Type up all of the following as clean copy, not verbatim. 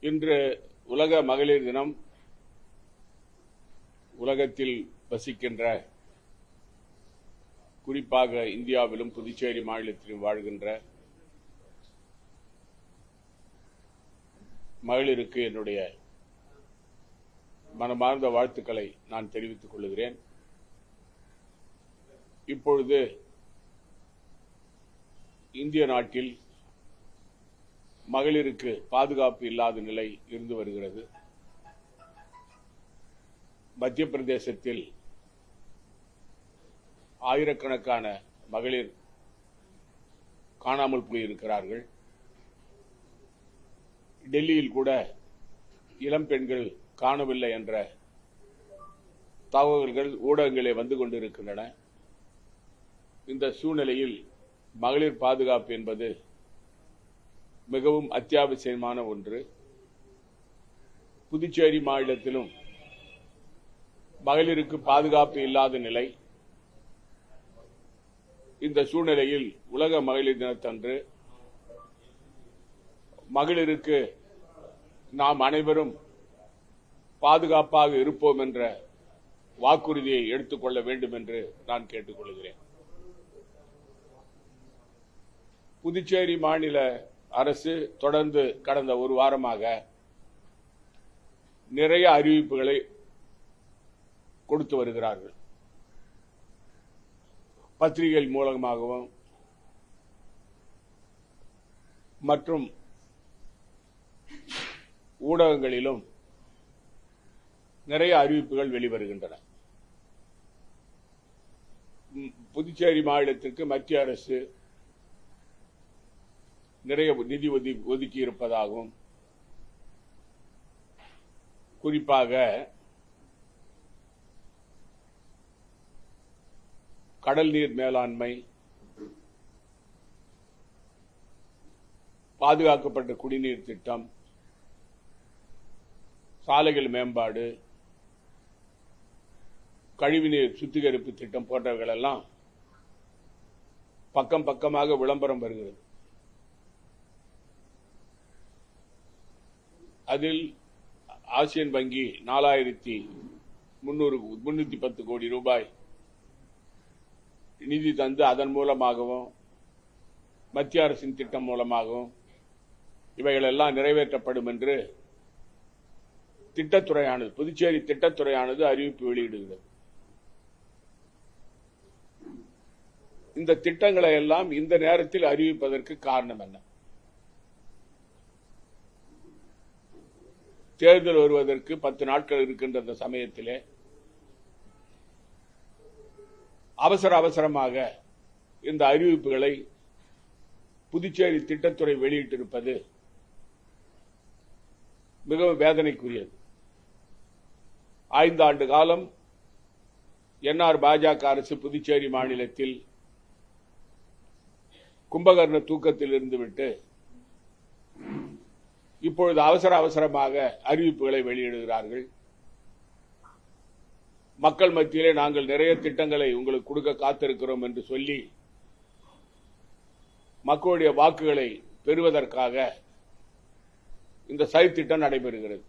இன்று உலக மகளிர் தினம். உலகத்தில் வசிக்கின்ற, குறிப்பாக இந்தியாவிலும் புதுச்சேரி மாநிலத்திலும் வாழ்கின்ற மகளிருக்கு என்னுடைய மனமார்ந்த வாழ்த்துக்களை நான் தெரிவித்துக் கொள்கிறேன். இப்பொழுது இந்திய நாட்டில் மகளிருக்கு பாதுகாப்பு இல்லாத நிலை இருந்து வருகிறது. மத்திய பிரதேசத்தில் ஆயிரக்கணக்கான மகளிர் காணாமல் போயிருக்கிறார்கள். டெல்லியில் கூட இளம் பெண்கள் காணவில்லை என்ற தகவல்கள் ஊடகங்களே வந்து கொண்டிருக்கின்றன. இந்த சூழ்நிலையில் மகளிர் பாதுகாப்பு என்பது மிகவும் அத்தியாவசியமான ஒன்று. புதுச்சேரி மாநிலத்திலும் மகளிருக்கு பாதுகாப்பு இல்லாத நிலை. இந்த சூழ்நிலையில் உலக மகளிர் தினத்தன்று மகளிருக்கு நாம் அனைவரும் பாதுகாப்பாக இருப்போம் என்ற வாக்குறுதியை எடுத்துக்கொள்ள வேண்டும் என்று நான் கேட்டுக்கொள்கிறேன். புதுச்சேரி மாநில அரசு தொடர்ந்து கடந்த ஒரு வாரமாக நிறைய அறிவிப்புகளை கொடுத்து வருகிறார்கள். பத்திரிகைகள் மூலமாகவும் மற்றும் ஊடகங்களிலும் நிறைய அறிவிப்புகள் வெளிவருகின்றன. புதுச்சேரி மாநிலத்திற்கு மத்திய அரசு நிறைய நிதி ஒதுக்கி இருப்பதாகவும், குறிப்பாக கடல் நீர் மேலாண்மை, பாதுகாக்கப்பட்ட குடிநீர் திட்டம், சாலைகள் மேம்பாடு, கழிவுநீர் சுத்திகரிப்பு திட்டம் போன்றவைகள் எல்லாம் பக்கம் பக்கமாக விளம்பரம் வருகிறது. அதில் ஆசியன் வங்கி 4,310 கோடி ரூபாய் நிதி தந்து அதன் மூலமாகவும் மத்திய அரசின் திட்டம் மூலமாகவும் இவைகளெல்லாம் நிறைவேற்றப்படும் என்று திட்டத்துறையானது, புதுச்சேரி திட்டத்துறையானது அறிவிப்பு வெளியிடுகிறது. இந்த திட்டங்களை எல்லாம் இந்த நேரத்தில் அறிவிப்பதற்கு காரணம் என்ன? தேர்தல் வருவதற்கு 10 நாட்கள் இருக்கின்ற அந்த சமயத்திலே அவசரமாக இந்த அறிவிப்புகளை புதுச்சேரி திட்டத்துறை வெளியிட்டிருப்பது மிகவும் வேதனைக்குரியது. 5 ஆண்டு காலம் என்ஆர் பாஜக அரசு புதுச்சேரி மாநிலத்தில் கும்பகர்ண தூக்கத்தில் இருந்துவிட்டு இப்பொழுது அவசரமாக அறிவிப்புகளை வெளியிடுகிறார்கள். மக்கள் மத்தியிலே நாங்கள் நிறைய திட்டங்களை உங்களுக்கு கொடுக்க காத்திருக்கிறோம் என்று சொல்லி மக்களுடைய வாக்குகளை பெறுவதற்காக இந்த திட்டம் நடைபெறுகிறது.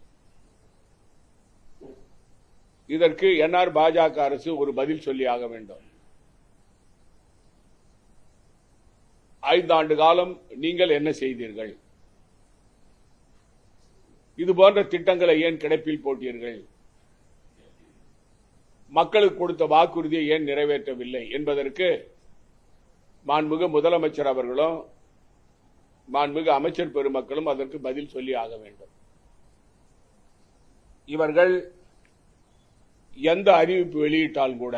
இதற்கு என்ஆர் பாஜக அரசு ஒரு பதில் சொல்லி ஆக வேண்டும். 5 ஆண்டு காலம் நீங்கள் என்ன செய்தீர்கள்? இதுபோன்ற திட்டங்களை ஏன் கிடப்பில் போட்டீர்கள்? மக்களுக்கு கொடுத்த வாக்குறுதியை ஏன் நிறைவேற்றவில்லை என்பதற்கு மாண்புமிகு முதலமைச்சர் அவர்களும் மாண்புமிகு அமைச்சர் பெருமக்களும் அதற்கு பதில் சொல்லி ஆக வேண்டும். இவர்கள் எந்த அறிவிப்பு வெளியிட்டாலும் கூட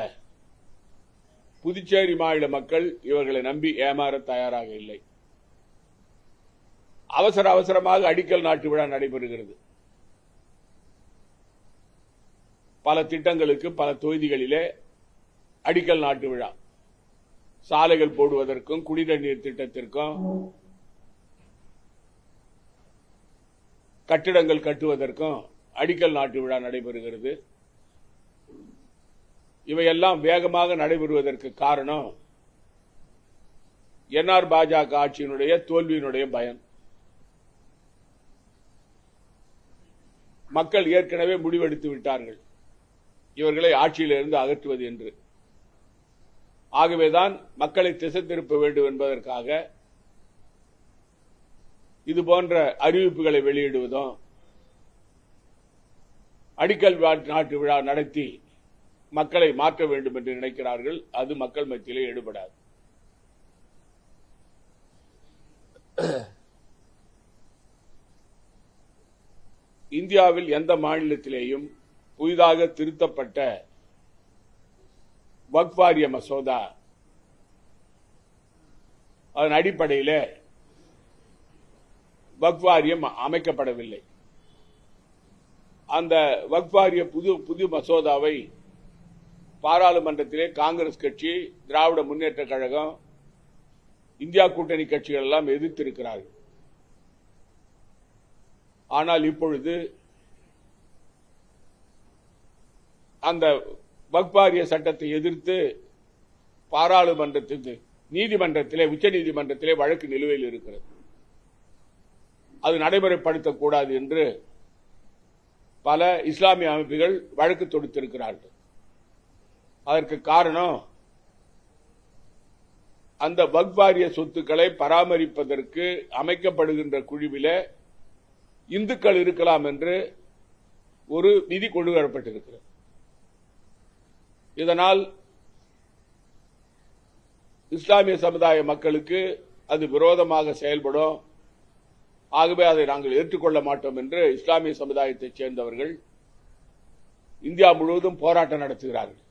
புதுச்சேரி மாநில மக்கள் இவர்களை நம்பி ஏமாற தயாராக இல்லை. அவசரமாக அடிக்கல் நாட்டு விழா நடைபெறுகிறது. பல திட்டங்களுக்கு பல தொகுதிகளிலே அடிக்கல் நாட்டு விழா, சாலைகள் போடுவதற்கும் குடிநீர் திட்டத்திற்கும் கட்டிடங்கள் கட்டுவதற்கும் அடிக்கல் நாட்டு விழா நடைபெறுகிறது. இவையெல்லாம் வேகமாக நடைபெறுவதற்கு காரணம் என்ஆர் பாஜக ஆட்சியினுடைய தோல்வியினுடைய பயம். மக்கள் ஏற்கனவே முடிவெடுத்து விட்டார்கள் இவர்களை ஆட்சியிலிருந்து அகற்றுவது என்று. ஆகவேதான் மக்களை திசை திருப்ப வேண்டும் என்பதற்காக இதுபோன்ற அறிவிப்புகளை வெளியிடுவதும் அடிக்கல் நாட்டு விழா நடத்தி மக்களை மாற்ற வேண்டும் என்று நினைக்கிறார்கள். அது மக்கள் மத்தியிலே எடுபடாது. இந்தியாவில் எந்த மாநிலத்திலேயும் புதிதாக திருத்தப்பட்ட வக்ஃப் வாரிய மசோதா அதன் அடிப்படையில் வக்ஃப் வாரியம் அமைக்கப்படவில்லை. அந்த வக்ஃப் வாரிய புது மசோதாவை பாராளுமன்றத்திலே காங்கிரஸ் கட்சி, திராவிட முன்னேற்ற கழகம், இந்தியா கூட்டணி கட்சிகள் எல்லாம் எதிர்த்திருக்கிறார்கள். ஆனால் இப்பொழுது அந்த வக்ஃப் வாரிய சட்டத்தை எதிர்த்து பாராளுமன்றத்தில், நீதிமன்றத்திலே, உச்ச நீதிமன்றத்திலே வழக்கு நிலுவையில் இருக்கிறது. அது நடைமுறைப்படுத்தக்கூடாது என்று பல இஸ்லாமிய அமைப்புகள் வழக்கு தொடுத்திருக்கிறார்கள். அதற்கு காரணம், அந்த வக்ஃப் வாரிய சொத்துக்களை பராமரிப்பதற்கு அமைக்கப்படுகின்ற குழுவிலே இந்துக்கள் இருக்கலாம் என்று ஒரு விதி கொண்டு வரப்பட்டிருக்கிறது. இதனால் இஸ்லாமிய சமுதாய மக்களுக்கு அது விரோதமாக செயல்படும். ஆகவே அதை நாங்கள் ஏற்றுக்கொள்ள மாட்டோம் என்று இஸ்லாமிய சமுதாயத்தைச் சேர்ந்தவர்கள் இந்தியா முழுவதும் போராட்டம் நடத்துகிறார்கள்.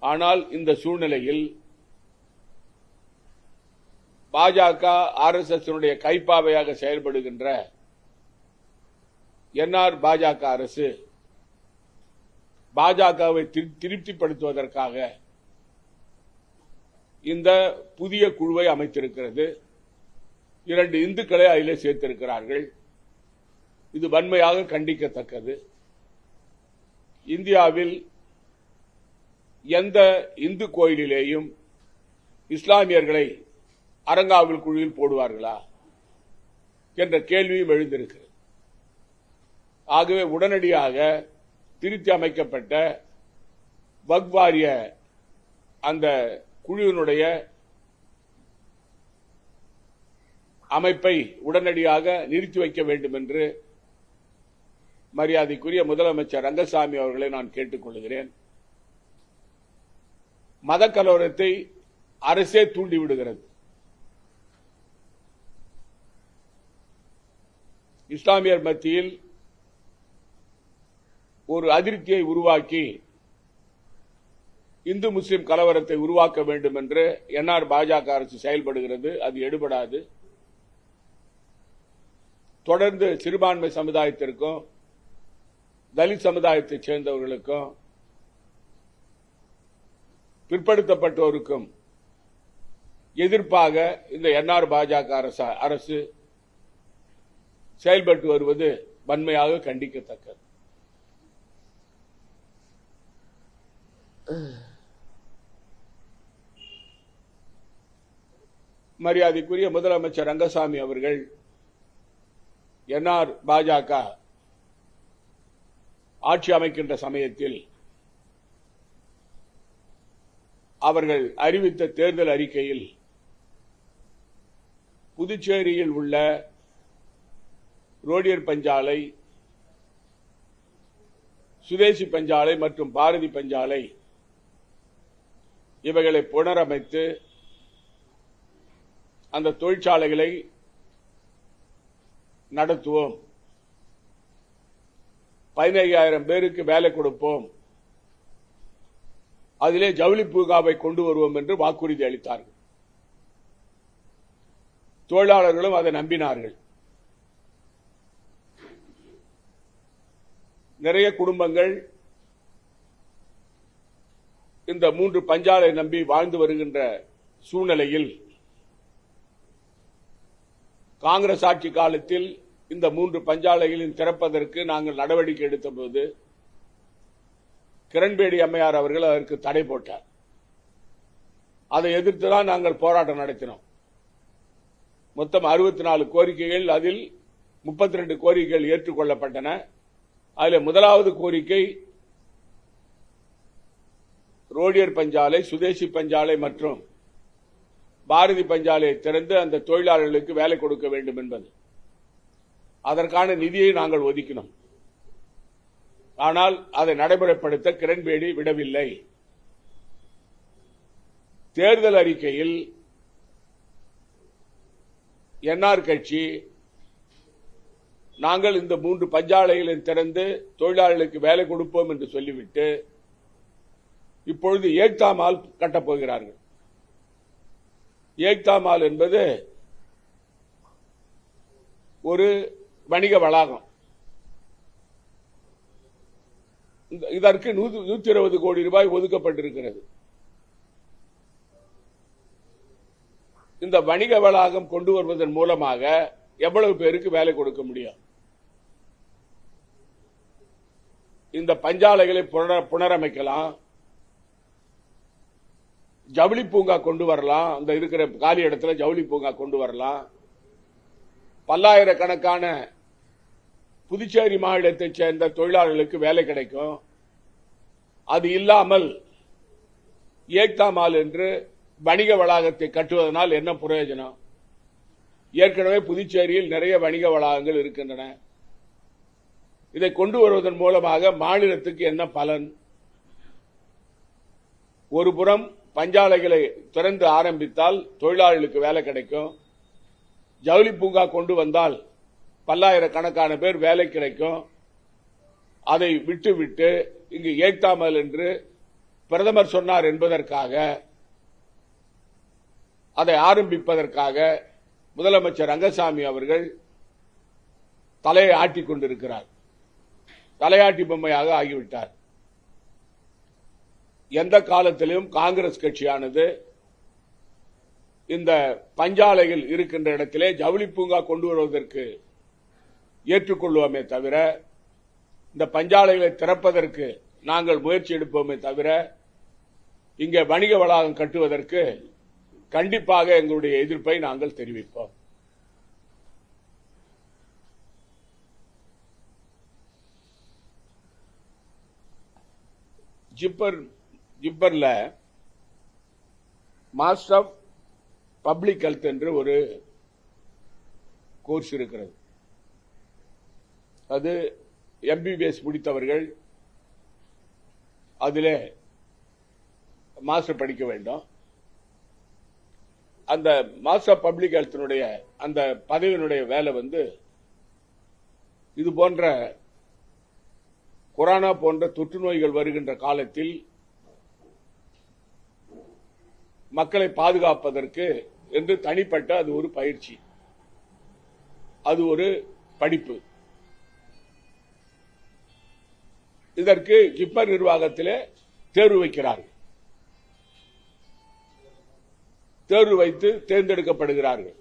ஆனால் இந்த சூழ்நிலையில் பாஜக, RSS கைப்பாவையாக செயல்படுகின்ற என்ஆர் பாஜக அரசு பாஜகவை திருப்திப்படுத்துவதற்காக இந்த புதிய குழுவை அமைத்திருக்கிறது. 2 இந்துக்களை அதிலே சேர்த்திருக்கிறார்கள். இது வன்மையாக கண்டிக்கத்தக்கது. இந்தியாவில் எந்த இந்து கோயிலிலேயும் இஸ்லாமியர்களை அறங்காவல் குழுவில் போடுவார்களா என்ற கேள்வியும் எழுந்திருக்கிறது. ஆகவே உடனடியாக திருத்தி அமைக்கப்பட்ட வக்ஃப் வாரிய அந்த குழுவினுடைய அமைப்பை உடனடியாக நிறுத்தி வைக்க வேண்டும் என்று மரியாதைக்குரிய முதலமைச்சர் ரங்கசாமி அவர்களை நான் கேட்டுக் கொள்கிறேன். மத கலவரத்தை அரசே தூண்டிவிடுகிறது. இஸ்லாமியர் மத்தியில் ஒரு அதிருப்தியை உருவாக்கி இந்து முஸ்லிம் கலவரத்தை உருவாக்க வேண்டும் என்று என்ஆர் பாஜக அரசு செயல்படுகிறது. அது எடுபடாது. தொடர்ந்து சிறுபான்மை சமுதாயத்திற்கும் தலித் சமுதாயத்தைச் சேர்ந்தவர்களுக்கும் பிற்படுத்தப்பட்டோருக்கும் எதிர்ப்பாக இந்த என்ஆர் பாஜக அரசு செயல்பட்டு வருவது வன்மையாக கண்டிக்கத்தக்கது. மரியாதைக்குரிய முதலமைச்சர் ரங்கசாமி அவர்கள் என்ஆர் பாஜக ஆட்சி அமைக்கின்ற சமயத்தில் அவர்கள் அறிவித்த தேர்தல் அறிக்கையில் புதுச்சேரியில் உள்ள ரோடியர் பஞ்சாலை, சுதேசி பஞ்சாலை மற்றும் பாரதி பஞ்சாலை இவைகளை புனரமைத்து அந்த தொழிற்சாலைகளை நடத்துவோம், 15,000 பேருக்கு வேலை கொடுப்போம், அதிலே ஜவுளி பூங்காவை கொண்டு வருவோம் என்று வாக்குறுதி அளித்தார்கள். தொழிலாளர்களும் அதை நம்பினார்கள். நிறைய குடும்பங்கள் இந்த 3 பஞ்சாலை நம்பி வாழ்ந்து வருகின்ற சூழ்நிலையில் காங்கிரஸ் ஆட்சி காலத்தில் இந்த 3 பஞ்சாலைகளின் திறப்பதற்கு நாங்கள் நடவடிக்கை எடுத்தபோது கிரண்பேடி அம்மையார் அவர்கள் அதற்கு தடை போட்டார். அதை எதிர்த்துதான் நாங்கள் போராட்டம் நடத்தினோம். மொத்தம் 64 கோரிக்கைகள், அதில் 32 கோரிக்கைகள் ஏற்றுக்கொள்ளப்பட்டன. அதில் முதலாவது கோரிக்கை ரோடியர் பஞ்சாலை, சுதேசி பஞ்சாலை மற்றும் பாரதி பஞ்சாலையை திறந்து அந்த தொழிலாளர்களுக்கு வேலை கொடுக்க வேண்டும் என்பது. அதற்கான நிதியை நாங்கள் ஒதுக்கினோம். ஆனால் அதை நடைமுறைப்படுத்த கிரண்பேடி விடவில்லை. தேர்தல் அறிக்கையில் என்ஆர் கட்சி நாங்கள் இந்த 3 பஞ்சாலைகளை திறந்து தொழிலாளர்களுக்கு வேலை கொடுப்போம் என்று சொல்லிவிட்டு இப்பொழுது ஏக்தா மால் கட்டப்போகிறார்கள். ஏக்தா மால் என்பது ஒரு வணிக வளாகம். இதற்கு 120 கோடி ரூபாய் ஒதுக்கப்பட்டிருக்கிறது. இந்த வணிக வளாகம் கொண்டு வருவதன் மூலமாக எவ்வளவு பேருக்கு வேலை கொடுக்க முடியும்? இந்த பஞ்சாலைகளை புனரமைக்கலாம், ஜவுளி பூங்கா கொண்டு வரலாம், அந்த இருக்கிற காலி இடத்துல ஜவுளி பூங்கா கொண்டு வரலாம். பல்லாயிரக்கணக்கான புதுச்சேரி மாநிலத்தைச் சேர்ந்த தொழிலாளர்களுக்கு வேலை கிடைக்கும். அது இல்லாமல் ஏக்தா மால் என்று வணிக வளாகத்தை கட்டுவதனால் என்ன பிரயோஜனம்? ஏற்கனவே புதுச்சேரியில் நிறைய வணிக வளாகங்கள் இருக்கின்றன. இதை கொண்டு வருவதன் மூலமாக மாநிலத்துக்கு என்ன பலன்? ஒரு புறம் பஞ்சாலைகளை திறந்து ஆரம்பித்தால் தொழிலாளர்களுக்கு வேலை கிடைக்கும், ஜவுளி பூங்கா கொண்டு வந்தால் பல்லாயிரக்கணக்கான பேர் வேலை கிடைக்கும். அதை விட்டுவிட்டு இங்கு ஏக்தா மால் என்று பிரதமர் சொன்னார் என்பதற்காக, அதை ஆரம்பிப்பதற்காக முதலமைச்சர் ரங்கசாமி அவர்கள் தலையை ஆட்டிக் கொண்டிருக்கிறார். தலையாட்டி பொம்மையாக ஆகிவிட்டார். எந்த காலத்திலும் காங்கிரஸ் கட்சியானது இந்த பஞ்சாலைகள் இருக்கின்ற இடத்திலே ஜவுளி பூங்கா கொண்டு வருவதற்கு ஏற்றுக்கொள்வோமே தவிர, இந்த பஞ்சாலைகளை திறப்பதற்கு நாங்கள் முயற்சி எடுப்போமே தவிர, இங்கே வணிக வளாகம் கட்டுவதற்கு கண்டிப்பாக எங்களுடைய எதிர்ப்பை நாங்கள் தெரிவிப்போம். ஜிப்பர்ல மாஸ்டர் ஆஃப் பப்ளிக் ஹெல்த் என்று ஒரு கோர்ஸ் இருக்கிறது. அது MBBS முடித்தவர்கள் அதிலே மாஸ்டர் படிக்க வேண்டும். அந்த மாஸ்டர் ஆஃப் பப்ளிக் ஹெல்த்தினுடைய அந்த பதவியினுடைய வேலை இது போன்ற கொரோனா போன்ற தொற்று நோய்கள் வருகின்ற காலத்தில் மக்களை பாதுகாப்பதற்கு என்று தனிப்பட்ட அது ஒரு பயிற்சி, அது ஒரு படிப்பு. இதற்கு ஜிப்மர் நிர்வாகத்திலே தேர்வு வைக்கிறார்கள். தேர்வு வைத்து தேர்ந்தெடுக்கப்படுகிறார்கள்.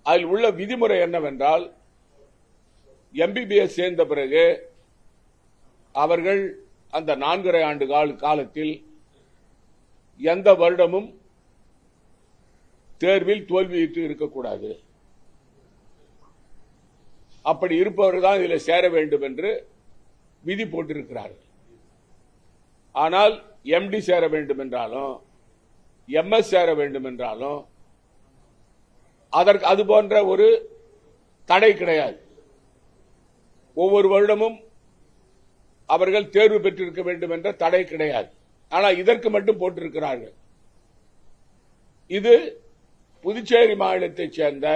அதில் உள்ள விதிமுறை என்னவென்றால், MBBS சேர்ந்த பிறகு அவர்கள் அந்த 4.5 ஆண்டு காலத்தில் எந்த வருடமும் தேர்வில் தோல்வியிட்டு இருக்கக்கூடாது. அப்படி இருப்பவர்கள் தான் இதில் சேர வேண்டும் என்று விதி போட்டிருக்கிறார்கள். ஆனால் MD சேர வேண்டும் என்றாலும் MS சேர வேண்டும் என்றாலும் அதற்கு அது போன்ற ஒரு தடை கிடையாது. ஒவ்வொரு வருடமும் அவர்கள் தேர்வு பெற்றிருக்க வேண்டும் என்ற தடை கிடையாது. ஆனால் இதற்கு மட்டும் போட்டிருக்கிறார்கள். இது புதுச்சேரி மாநிலத்தைச் சேர்ந்த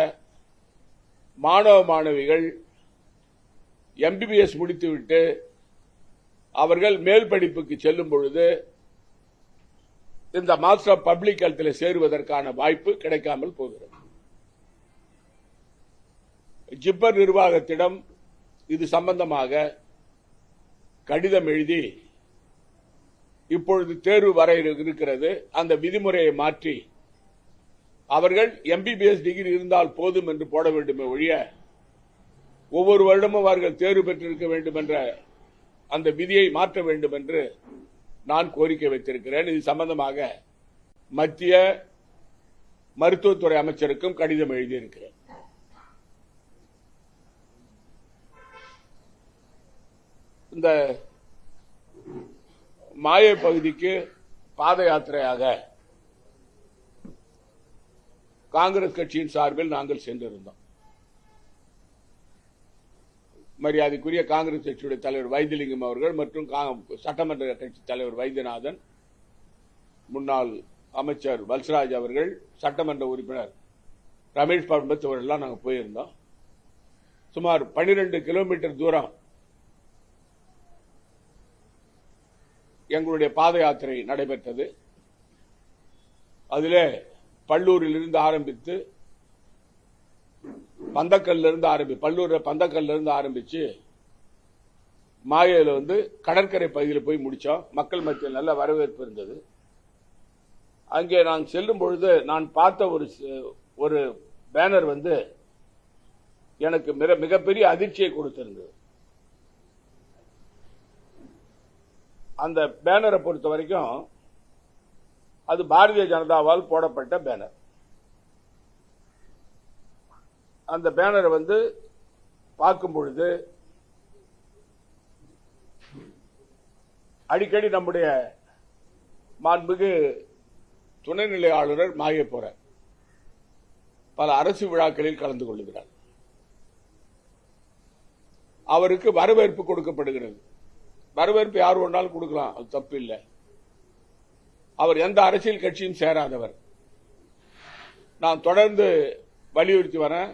மாணவ மாணவிகள் MBBS முடித்துவிட்டு அவர்கள் மேல் படிப்புக்கு செல்லும் பொழுது இந்த மாஸ்டர் ஆஃப் பப்ளிக் ஹெல்த்தில் சேருவதற்கான வாய்ப்பு கிடைக்காமல் போகிறது. ஜிப்பர் நிர்வாகத்திடம் இது சம்பந்தமாக கடிதம் எழுதி இப்பொழுது தேர்வு வர இருக்கிறது, அந்த விதிமுறையை மாற்றி அவர்கள் MBBS டிகிரி இருந்தால் போதும் என்று போட வேண்டுமே ஒழிய ஒவ்வொரு வருடமும் அவர்கள் தேர்வு பெற்றிருக்க வேண்டும் என்ற அந்த விதியை மாற்ற வேண்டும் என்று நான் கோரிக்கை வைத்திருக்கிறேன். இது சம்பந்தமாக மத்திய மருத்துவத்துறை அமைச்சருக்கும் கடிதம் எழுதியிருக்கிறேன். இந்த மாயை பகுதிக்கு பாத யாத்திரையாக காங்கிரஸ் கட்சியின் சார்பில் நாங்கள் சென்றிருந்தோம். மரியாதைக்குரிய காங்கிரஸ் கட்சியுடைய தலைவர் வைத்திலிங்கம் அவர்கள் மற்றும் சட்டமன்ற கட்சி தலைவர் வைத்தியநாதன், முன்னாள் அமைச்சர் வல்சராஜ் அவர்கள், சட்டமன்ற உறுப்பினர் ரமேஷ் பட்பத் அவர்கள்லாம் நாங்கள் போயிருந்தோம். சுமார் 12 கிலோமீட்டர் தூரம் எங்களுடைய பாத யாத்திரை நடைபெற்றது. அதிலே பல்லூரில் இருந்து ஆரம்பித்து பல்லூர் பந்தக்கல்ல இருந்து ஆரம்பிச்சு மாயையில் வந்து கடற்கரை பகுதியில் போய் முடிச்சோம். மக்கள் மத்தியில் நல்ல வரவேற்பு இருந்தது. அங்கே நான் செல்லும் பொழுது நான் பார்த்த ஒரு பேனர் வந்து எனக்கு மிகப்பெரிய அதிர்ச்சியை கொடுத்திருந்தது. அந்த பேனரை பொறுத்த வரைக்கும் அது பாரதிய ஜனதாவால் போடப்பட்ட பேனர். அந்த பேனரை வந்து பார்க்கும் பொழுது அடிக்கடி நம்முடைய மாண்புமிகு துணைநிலை ஆளுநர் மாய போறார். பல அரசு விழாக்களில் கலந்து கொள்கிறார். அவருக்கு வரவேற்பு கொடுக்கப்படுகிறது. வரவேற்பு யார் வேணாலும் கொடுக்கலாம், அது தப்பு இல்லை. அவர் எந்த அரசியல் கட்சியும் சேராதவர். நான் தொடர்ந்து வலியுறுத்தி வரேன்,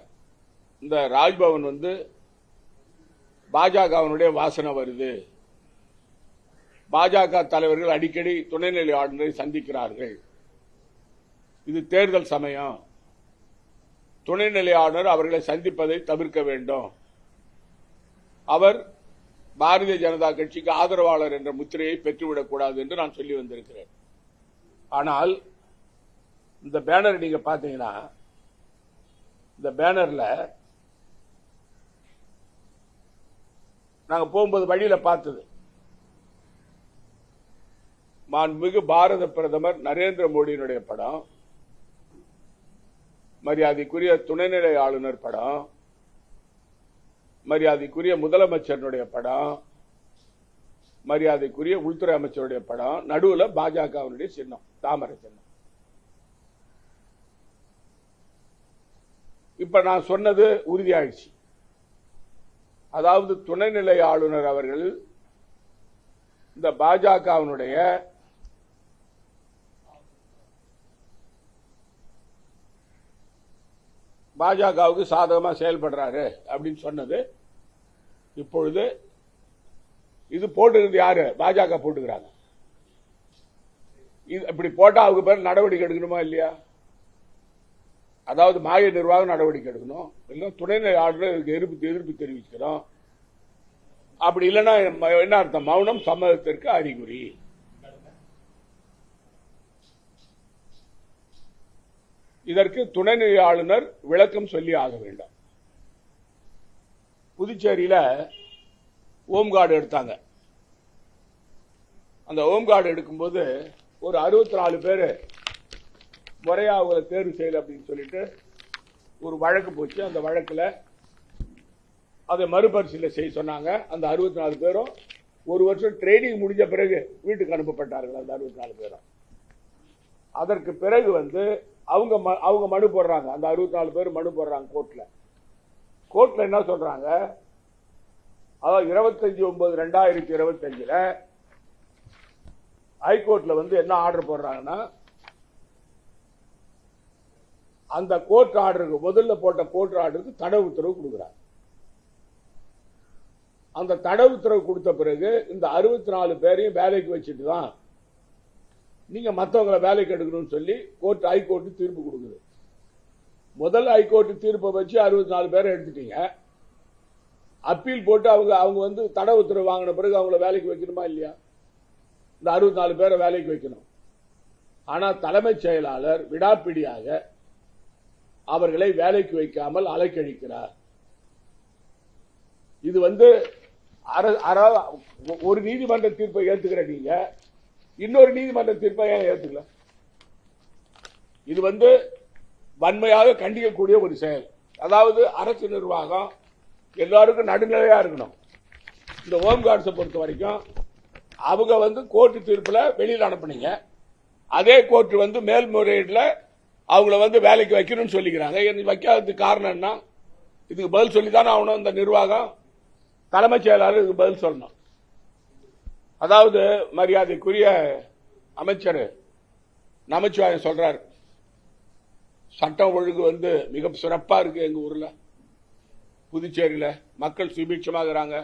இந்த ராஜ்பவன் வந்து பாஜகவினுடைய வாசனை வருது. பாஜக தலைவர்கள் அடிக்கடி துணைநிலை ஆளுநரை சந்திக்கிறார்கள். இது தேர்தல் சமயம். துணைநிலை ஆளுநர் அவர்களை சந்திப்பதை தவிர்க்க வேண்டும். அவர் பாரதிய ஜனதா கட்சிக்கு ஆதரவாளர் என்ற முத்திரையை பெற்றுவிடக்கூடாது என்று நான் சொல்லி வந்திருக்கிறேன். ஆனால் இந்த பேனர் நீங்க பாத்தீங்கன்னா, இந்த பேனர்ல நாங்க போகும்போது வழியில பார்த்தது மாண்புமிகு பாரத பிரதமர் நரேந்திர மோடியினுடைய படம், மரியாதைக்குரிய துணைநிலை ஆளுநர் படம், மரியாதைக்குரிய முதலமைச்சருடைய படம், மரியாதைக்குரிய உள்துறை அமைச்சருடைய படம், நடுவில் பாஜகவினுடைய சின்னம், தாமரை சின்னம். இப்ப நான் சொன்னது உறுதியாயிடுச்சு. அதாவது துணைநிலை ஆளுநர் அவர்கள் இந்த பாஜகவுக்கு சாதகமா செயல்படுறாரு அப்படின்னு சொன்னது. இப்பொழுது இது போட்டுக்கிறது யாரு? பாஜக போட்டுக்கிறாங்க. இப்படி போட்டா அவங்க பேர் நடவடிக்கை எடுக்கணுமா இல்லையா? அதாவது மாய நிர்வாகம் நடவடிக்கை எடுக்கணும், இல்ல துணைநிலை ஆளுநர் எதிர்ப்பு தெரிவிக்கிறோம். அப்படி இல்லைன்னா என்ன அர்த்தம்? மௌனம் சம்மதத்திற்கு அறிகுறி. இதற்கு துணைநிலை ஆளுநர் விளக்கம் சொல்லி ஆக வேண்டும். புதுச்சேரியில ஹோம்கார்டு எடுத்தாங்க. அந்த ஹோம்கார்டு எடுக்கும்போது ஒரு 64 பேர் முறையா அவங்களை தேர்வு செய்யல அப்படின்னு சொல்லிட்டு ஒரு வழக்கு போச்சு. அந்த வழக்குல அதை மறுபரிசீலனை செய்ய சொன்னாங்க. அந்த 64 பேரும் ஒரு வருஷம் ட்ரைனிங் முடிஞ்ச பிறகு வீட்டுக்கு அனுப்பப்பட்டார்கள். அந்த 64 பேரும் அதற்கு பிறகு வந்து அவங்க மனு போடுறாங்க. அந்த 64 பேர் மனு போடுறாங்க கோர்ட்ல. கோர்ட்ல என்ன சொல்றாங்க? அதாவது 25/9/2025 ஹைகோர்ட்ல வந்து என்ன ஆர்டர் போடுறாங்கன்னா, அந்த கோர்ட் ஆர்டருக்கு முதல்ல போட்ட கோர்ட் ஆர்டருக்கு தடை உத்தரவு கொடுக்கிறார். அந்த தடை உத்தரவு கொடுத்த பிறகு இந்த 64 பேரையும் வேலைக்கு வச்சுட்டு தான் நீங்க மற்றவங்களை வேலைக்கு எடுக்கணும்னு சொல்லி ஹைகோர்ட் தீர்ப்பு கொடுக்குது. முதல் ஹைகோர்ட் தீர்ப்பை வச்சு 64 பேரை எடுத்துட்டீங்க. அப்பீல் போட்டு அவங்க வந்து தடை உத்தரவு வாங்கின பிறகு அவங்களை வேலைக்கு வைக்கணுமா இல்லையா? இந்த 64 பேரை வேலைக்கு வைக்கணும். ஆனா தலைமைச் செயலாளர் விடாப்பிடியாக அவர்களை வேலைக்கு வைக்காமல் அலைக்கழிக்கிறார். இது வந்து ஒரு நீதிமன்ற தீர்ப்பை ஏத்துக்கிற நீங்க இன்னொரு நீதிமன்ற தீர்ப்பை ஏன் ஏத்துக்கல? இது வந்து வன்மையாக கண்டிக்கக்கூடிய ஒரு செயல். அதாவது அரசு நிர்வாகம் எல்லாருக்கும் நடுநிலையா இருக்கணும். இந்த ஹோம் கார்ட்ஸை பொறுத்த வரைக்கும் அவங்க வந்து கோர்ட்டு தீர்ப்புல வெளியில் அனுப்புனீங்க, அதே கோர்ட் வந்து மேல்முறையீடுல அவங்கள வந்து வேலைக்கு வைக்கணும்னு சொல்லிக்கிறாங்க. வைக்காததுக்கு காரணம் என்ன? இதுக்கு பதில் சொல்லித்தானே ஆகணும். இந்த நிர்வாகம் தலைமைச் செயலாளர் இதுக்கு பதில் சொல்லணும். அதாவது மரியாதைக்குரிய அமைச்சர் நமச்சிவாயம் சொல்றாரு, சட்டம் ஒழுங்கு வந்து மிக சிறப்பா இருக்கு எங்க ஊர்ல, புதுச்சேரியில மக்கள் சுபீட்சமாகறாங்க,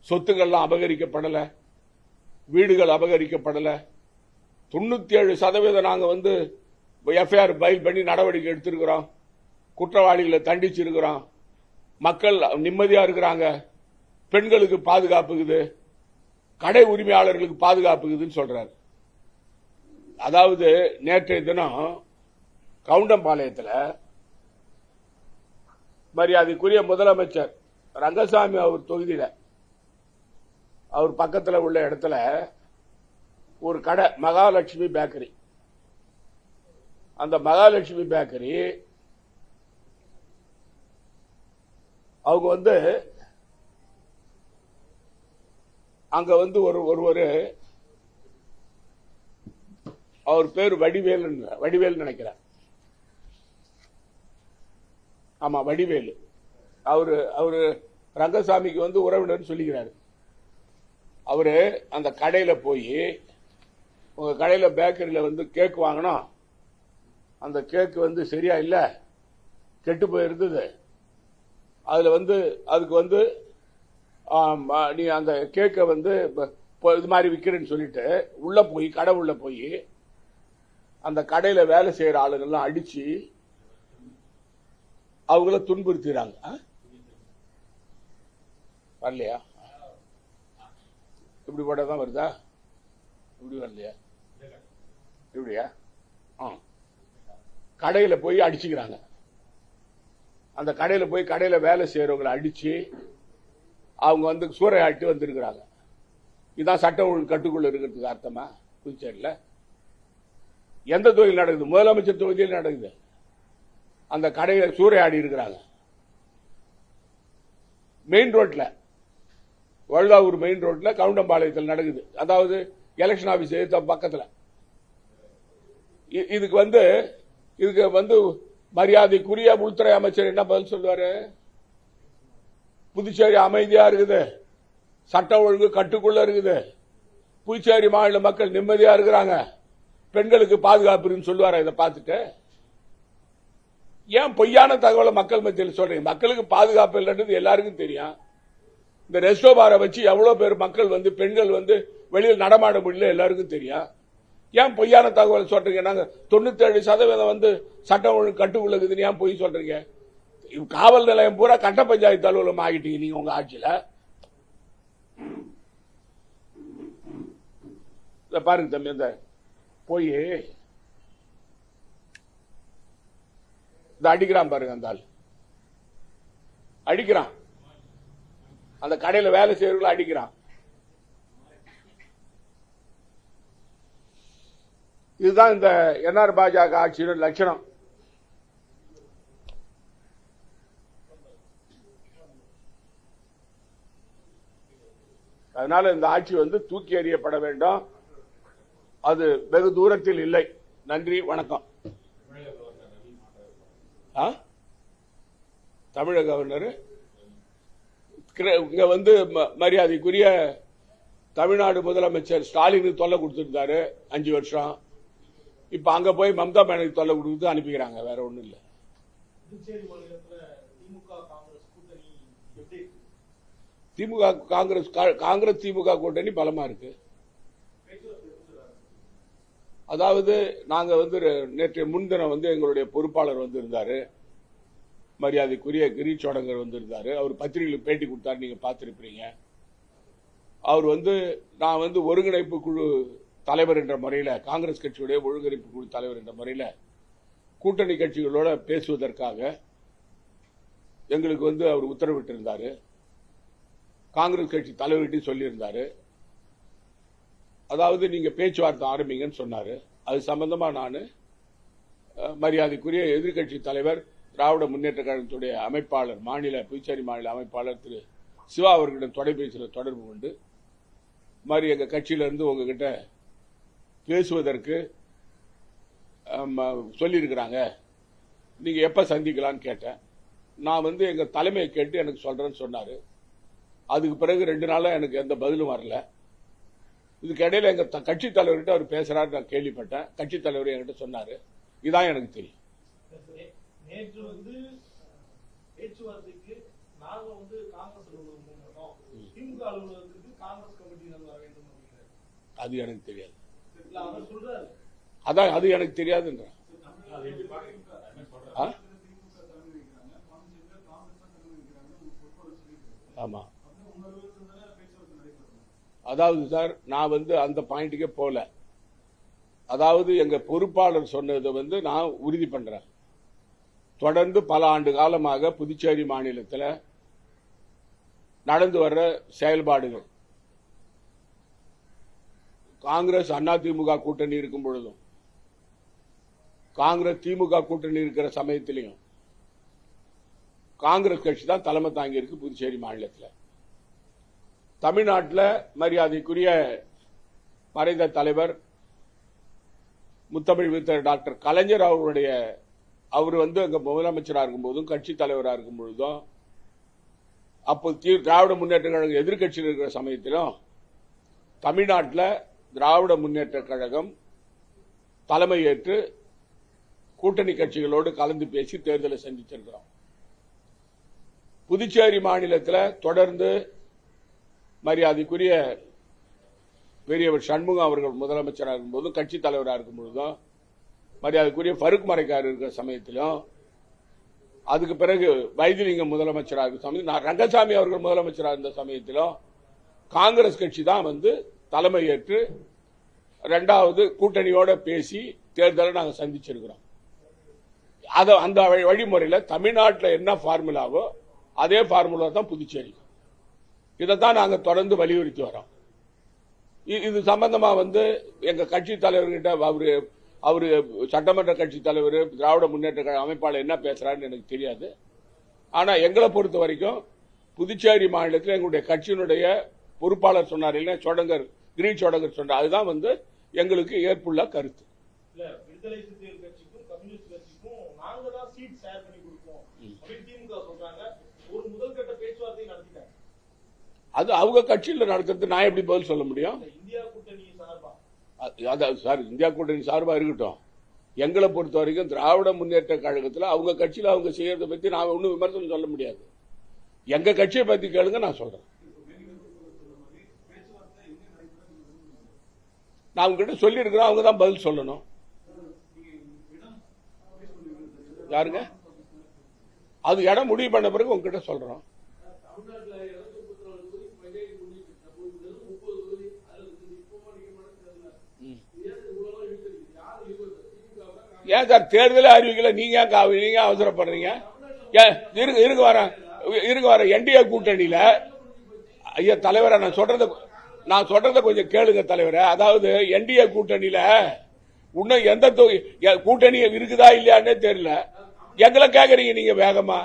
சொத்துக்கள்லாம் அபகரிக்கப்படல, வீடுகள் அபகரிக்கப்படல, 97% நாங்க வந்து எஃப்ஐஆர் பைல் பண்ணி நடவடிக்கை எடுத்திருக்கிறோம், குற்றவாளிகளை தண்டிச்சிருக்கிறோம், மக்கள் நிம்மதியா இருக்கிறாங்க, பெண்களுக்கு பாதுகாப்புக்குது, கடை உரிமையாளர்களுக்கு பாதுகாப்புக்குதுன்னு சொல்றாரு. அதாவது நேற்றைய தினம் கவுண்டம்பாளையத்தில் மரியாதைக்குரிய முதலமைச்சர் ரங்கசாமி அவர் தொகுதியில அவர் பக்கத்தில் உள்ள இடத்துல ஒரு கடை மகாலட்சுமி பேக்கரி, அந்த மகாலட்சுமி பேக்கரி அவங்க வந்து அங்க வந்து ஒருவர் அவர் பேர் வடிவேல் நினைக்கிறார். ஆமா வடிவேலு. அவரு ரங்கசாமிக்கு வந்து உறவினர் சொல்லிக்கிறாரு. அவரு அந்த கடையில போய் உங்க கடையில பேக்கரியில வந்து கேக் வாங்கினோம், அந்த கேக் வந்து சரியா இல்ல, கெட்டு போயிருந்தது, அதுல வந்து அதுக்கு வந்து நீ அந்த கேக்கை வந்து இது மாதிரி விற்கிறேன்னு சொல்லிட்டு உள்ள போய் கடை உள்ள போய் அந்த கடையில வேலை செய்யற ஆளுங்கள்லாம் அடிச்சு அவங்கள துன்புறுத்திறாங்க. வரலையா? இப்படி போட்டதான் வருதா? இப்படி வரலையா? இப்படியா? கடையில போய் அடிச்சுக்கிறாங்க. அந்த கடையில போய் கடையில வேலை செய்யறவங்களை அடிச்சு அவங்க வந்து சூறையாட்டி வந்திருக்கிறாங்க. இதுதான் சட்டம் ஒழுங்கு கட்டுக்குள்ள இருக்கிறதுக்கு அர்த்தமா? புதுச்சேரியில் எந்த தொழில் நடக்குது? முதலமைச்சர் தொகுதியில் நடக்குது. அந்த கடையை சூறையாடி இருக்கிறாங்க. மெயின் ரோட்ல, வழுதாவூர் மெயின் ரோட்ல கவுண்டம்பாளையத்தில் நடக்குது. அதாவது எலெக்ஷன் ஆபீஸ் பக்கத்தில். இதுக்கு வந்து மரியாதைக்குரிய உள்துறை அமைச்சர் என்ன பதில் சொல்லுவாரு? புதுச்சேரி அமைதியா இருக்குது, சட்டம் ஒழுங்கு கட்டுக்குள்ள இருக்குது, புதுச்சேரி மாநில மக்கள் நிம்மதியா இருக்கிறாங்க, பெண்களுக்கு பாதுகாப்பு இருக்குன்னு சொல்லுவாரா? இதை பார்த்துட்டு ஏன் பொய்யான தகவலை மக்கள் மத்தியில் சொல்றீங்க? மக்களுக்கு பாதுகாப்பு இல்லைன்றது எல்லாருக்கும் தெரியும். இந்த ரெஸ்டோபாரை வச்சு எவ்வளவு பேர் மக்கள் வந்து பெண்கள் வந்து வெளியில் நடமாட முடியல எல்லாருக்கும் தெரியும். ஏன் பொய்யான தகவல் சொல்றீங்க? நாங்க 97% வந்து சட்டம் ஒழுங்கு கட்டுக்குள்ளதுன்னு ஏன் பொய் சொல்றீங்க? காவல் நிலையம் பூரா கட்ட பஞ்சாயத்து அலுவலகம் ஆகிட்டீங்க நீங்க உங்க ஆட்சியில. பாருங்க தம்பி, இந்த போய் இந்த அடிக்கிறான் பாருங்க, அந்த ஆள் அடிக்கிறான், அந்த கடையில வேலை செய்யறவங்களை அடிக்கிறான். இதுதான் இந்த என்ஆர் பாஜக ஆட்சியின் லட்சணம். அதனால இந்த ஆட்சி வந்து தூக்கி எறியப்பட வேண்டும். அது வெகு தூரத்தில் இல்லை. நன்றி, வணக்கம். தமிழக கவர்னர் இங்க வந்து மரியாதைக்குரிய தமிழ்நாடு முதலமைச்சர் ஸ்டாலினுக்கு தொல்லை கொடுத்திருந்தாரு 5 வருஷம். இப்ப அங்க போய் மம்தா பானர்ஜி தொல்லை கொடுத்து அனுப்பிக்கிறாங்க, வேற ஒண்ணும் இல்ல. திமுக காங்கிரஸ் திமுக கூட்டணி பலமா இருக்கு. அதாவது நாங்க வந்து நேற்று முன்தினம் வந்து எங்களுடைய பொறுப்பாளர் வந்திருந்தாரு, மரியாதைக்குரிய கிரீஷ் சோடங்கர் வந்திருந்தாரு. அவர் பத்திரிகைகளுக்கு பேட்டி கொடுத்தாரு, நீங்க பார்த்திருப்பீங்க. அவர் வந்து நான் வந்து ஒருங்கிணைப்பு குழு தலைவர் என்ற முறையில், காங்கிரஸ் கட்சியுடைய ஒருங்கிணைப்பு குழு தலைவர் என்ற முறையில் கூட்டணி கட்சிகளோட பேசுவதற்காக எங்களுக்கு வந்து அவர் உத்தரவிட்டிருந்தாரு. காங்கிரஸ் கட்சி தலைவர்கிட்ட சொல்லியிருந்தாரு. அதாவது நீங்க பேச்சுவார்த்தை ஆரம்பிங்கன்னு சொன்னாரு. அது சம்பந்தமா நான் மரியாதைக்குரிய எதிர்கட்சி தலைவர், திராவிட முன்னேற்ற கழகத்துடைய அமைப்பாளர், புதுச்சேரி மாநில அமைப்பாளர் திரு சிவா அவர்களிடம் தொலைபேசியில் தொடர்பு கொண்டு மாதிரி எங்க கட்சியிலிருந்து உங்ககிட்ட பேசுவதற்கு சொல்லியிருக்கிறாங்க, நீங்க எப்ப சந்திக்கலான்னு கேட்டேன். நான் எங்க தலைமையை கேட்டு எனக்கு சொல்றேன்னு சொன்னாரு. அதுக்கு பிறகு 2 நாளா எனக்கு எந்த பதிலும் வரல. இதுக்கு இடையில எங்க கட்சி தலைவர்கிட்ட அவர் பேசுறாரு நான் கேள்விப்பட்டேன். கட்சி தலைவர் என்கிட்ட சொன்னாரு. இதான் எனக்கு தெரியும். நேற்று பேச்சுவார்த்தைக்கு நாங்க காங்கிரஸ் திமுக அலுவலகத்துக்கு காங்கிரஸ் கமிட்டியினர் வர வேண்டும் அப்படிங்கிறார். அது எனக்கு தெரியாது. அவர் சொல்றாரு. அதான் அது எனக்கு தெரியாதுன்ற. ஆமா, அதாவது சார் நான் அந்த பாயிண்ட்டுக்கே போல. அதாவது எங்க பொறுப்பாளர் சொன்னதை நான் உறுதி பண்றேன். தொடர்ந்து பல ஆண்டு காலமாக புதுச்சேரி மாநிலத்தில் நடந்து வர்ற செயல்பாடுகள் காங்கிரஸ் அதிமுக கூட்டணி இருக்கும் பொழுதும் காங்கிரஸ் திமுக கூட்டணி இருக்கிற சமயத்திலையும் காங்கிரஸ் கட்சி தான் தலைமை தாங்கி இருக்கு புதுச்சேரி மாநிலத்தில். தமிழ்நாட்டில் மரியாதைக்குரிய மறைந்த தலைவர் முத்தமிழ் வித்தர் டாக்டர் கலைஞர் அவருடைய அவர் அங்க முதலமைச்சராக இருக்கும் போதும் கட்சி தலைவராக இருக்கும் பொழுதும் அப்போ திராவிட முன்னேற்ற கழகம் எதிர்கட்சியில் இருக்கிற சமயத்திலும் தமிழ்நாட்டில் திராவிட முன்னேற்ற கழகம் தலைமை ஏற்று கூட்டணி கட்சிகளோடு கலந்து பேசி தேர்தலை சந்திச்சிருக்கிறோம். புதுச்சேரி மாநிலத்தில் தொடர்ந்து மரியாதைக்குரிய பெரியவர் சண்முகம் அவர்கள் முதலமைச்சராக இருக்கும்போதும் கட்சி தலைவராக இருக்கும் பொழுதும் மரியாதைக்குரிய ஃபருக் மரைக்கார் இருக்கிற சமயத்திலும் அதுக்கு பிறகு வைத்திலிங்கம் முதலமைச்சராக இருக்கிற சமயத்தில் ரங்கசாமி அவர்கள் முதலமைச்சராக இருந்த சமயத்திலும் காங்கிரஸ் கட்சி தான் தலைமை ஏற்று 2வது கூட்டணியோட பேசி தேர்தலை நாங்கள் சந்திச்சிருக்கிறோம். அந்த வழிமுறையில் தமிழ்நாட்டில் என்ன ஃபார்முலாவோ அதே ஃபார்முலா தான் புதுச்சேரி. இதைத்தான் நாங்கள் தொடர்ந்து வலியுறுத்தி வரோம். இது சம்பந்தமா எங்க கட்சி தலைவர்கிட்ட அவரு சட்டமன்ற கட்சி தலைவர் திராவிட முன்னேற்ற கழக அமைப்பாளர் என்ன பேசுறாருன்னு எனக்கு தெரியாது. ஆனா எங்களை பொறுத்த வரைக்கும் புதுச்சேரி மாநிலத்தில் எங்களுடைய கட்சியினுடைய பொறுப்பாளர் சொன்னார் இல்லையா, சோடங்கர் கிரீன் சோடங்கர் சொன்னார். அதுதான் எங்களுக்கு ஏற்புள்ள கருத்து. விடுதலை சிறுத்தைகள் கட்சிக்கும் கம்யூனிஸ்ட் கட்சிக்கும் நாங்க தான் சீட் ஷேர் பண்ணி கொடுப்போம் அப்படின்னு திமுக சொல்றாங்க. ஒரு முதல்கட்ட பேச்சுவார்த்தை நடத்திட்டாங்க. அது அவங்க கட்சியில் நடத்துறது நான் எப்படி பதில் சொல்ல முடியும்? இந்தியா கூட்டணி சார்பா சார் இந்தியா கூட்டணி சார்பா இருக்கட்டும். எங்களை பொறுத்த வரைக்கும் திராவிட முன்னேற்ற கழகத்தில் அவங்க கட்சியில் அவங்க செய்யறதை பத்தி நான் ஒன்னும் விமர்சனம் சொல்ல முடியாது. எங்க கட்சியை பத்தி கேளுங்க, நான் சொல்றேன். நான் உங்ககிட்ட சொல்லி இருக்கிறேன், அவங்க தான் பதில் சொல்லணும். யாருங்க? அது இடம் முடிவு பண்ண பிறகு உங்ககிட்ட சொல்றோம். ஏன் சார் தேர்தலை அறிவிக்கல? நீங்க அவசரப்படுறீங்க? இருக்கு வர என்டிஏ கூட்டணியில ஐயா தலைவரை நான் சொல்றத கொஞ்சம் கேளுங்க தலைவரை. அதாவது என்டிஏ கூட்டணியில இன்னும் எந்த கூட்டணி இருக்குதா இல்லையான்னே தெரியல. எங்களை கேக்குறீங்க நீங்க வேகமா?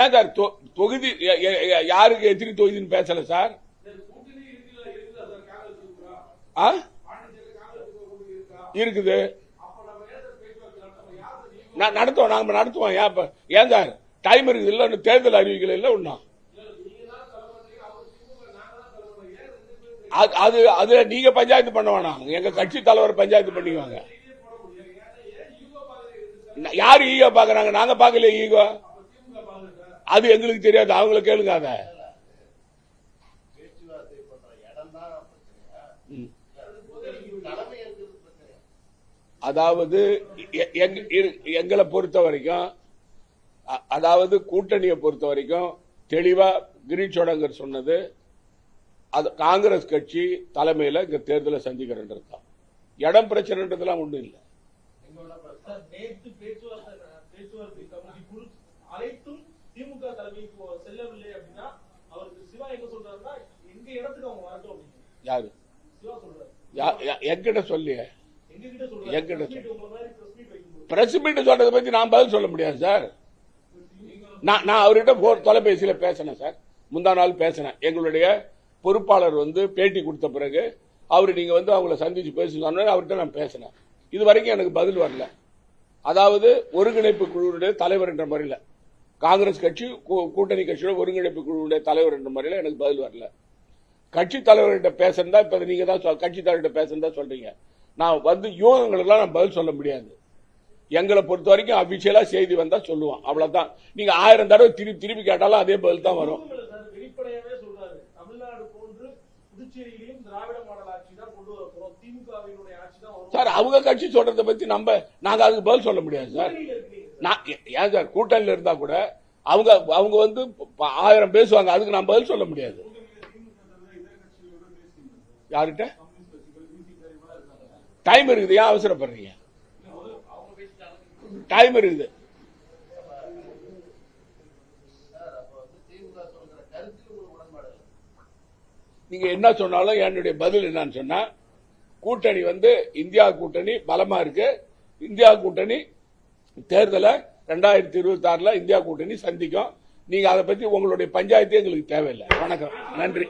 ஏன் சார் தொகுதி யாருக்கு எத்தனை தொகுதின்னு பேசல சார்? இருக்குது நடத்துவோம், நாம நடத்துவோம். ஏன் சார் டைம் இருக்குது இல்ல, தேர்தல் அறிவிக்கல இல்ல ஒன்னும். அது நீங்க பஞ்சாயத்து பண்ண வேணாம், எங்க கட்சி தலைவர் பஞ்சாயத்து பண்ணிக்குவாங்க. யாரு ஈகோ பாக்குறாங்க? நாங்க பாக்கல ஈகோ. அது எங்களுக்கு தெரியாது, அவங்களை கேளுங்க. அத அதாவது எங்களை பொறுத்த வரைக்கும், அதாவது கூட்டணியை பொறுத்த வரைக்கும் தெளிவா கிரீன் சோடங்கர் சொன்னது, அது காங்கிரஸ் கட்சி தலைமையில் இங்க தேர்தலை சந்திக்கிறன்றது தான். இடம் பிரச்சனைன்றதுலாம் ஒண்ணும் இல்லை. அனைத்தும் திமுக தலைமைக்கு செல்லவில்லை அப்படின்னா அவருக்கு சிவா எங்க சொல்றாருன்னா எங்க இடத்துக்கு அவங்க வரட்டும் அப்படின்னு. யாரு? சிவா சொல்றாரு. என்கிட்ட சொல்லி பிரஸ் மீட் சொல்றதை பத்தி நான் பதில் சொல்ல முடியாது சார். நான் அவர்கிட்ட தொலைபேசியில பேசினேன் சார், முந்தா நாள் பேசினேன். எங்களுடைய பொறுப்பாளர் பேட்டி கொடுத்த பிறகு அவரு நீங்க அவங்கள சந்திச்சு பேச அவர்கிட்ட நான் பேசினேன். இது வரைக்கும் எனக்கு பதில் வரல. அதாவது ஒருங்கிணைப்பு குழுவுடைய தலைவர் என்ற முறையில், காங்கிரஸ் கட்சி கூட்டணி கட்சியோட ஒருங்கிணைப்பு குழுவுடைய தலைவர் என்ற முறையில் எனக்கு பதில் வரல. கட்சி தலைவர்கிட்ட பேசுறதா இப்ப நீங்க தான் கட்சி தலைவர்கிட்ட பேசுறதா சொல்றீங்க. நான் யூகங்களுக்கெல்லாம் நான் பதில் சொல்ல முடியாது. எங்களை பொறுத்த வரைக்கும் அபிஷியலா செய்தி வந்தா சொல்லுவோம், அவ்வளவுதான். நீங்க 1000 தடவை திருப்பி கேட்டாலும் அதே பதில் தான் வரும். வெளிப்படையாவே சொல்றாரு, தமிழ்நாடு போன்று புதுச்சேரியிலும் திராவிட மாடல் ஆட்சி தான் கொண்டு வரப்போம், திமுகவினுடைய ஆட்சி தான் வரும் சார். அவங்க கட்சி சொல்றதை பத்தி நாங்க அதுக்கு பதில் சொல்ல முடியாது சார். ஏன் சார், கூட்டணியில இருந்தா கூட அவங்க 1000 பேசுவாங்க, அதுக்கு நான் பதில் சொல்ல முடியாது. யார்கிட்ட டைம் இருக்குது, ஏன் அவசரப்படுறீங்க? டைம் இருக்குது. நீங்க என்ன சொன்னாலும் என்னுடைய பதில் என்னன்னு சொன்னா, கூட்டணி இந்தியா கூட்டணி பலமா இருக்கு. இந்தியா கூட்டணி தேர்தலை 2026 இந்தியா கூட்டணி சந்திக்கும். நீங்க அதை பத்தி உங்களுடைய பஞ்சாயத்து எங்களுக்கு தேவையில்லை. வணக்கம், நன்றி.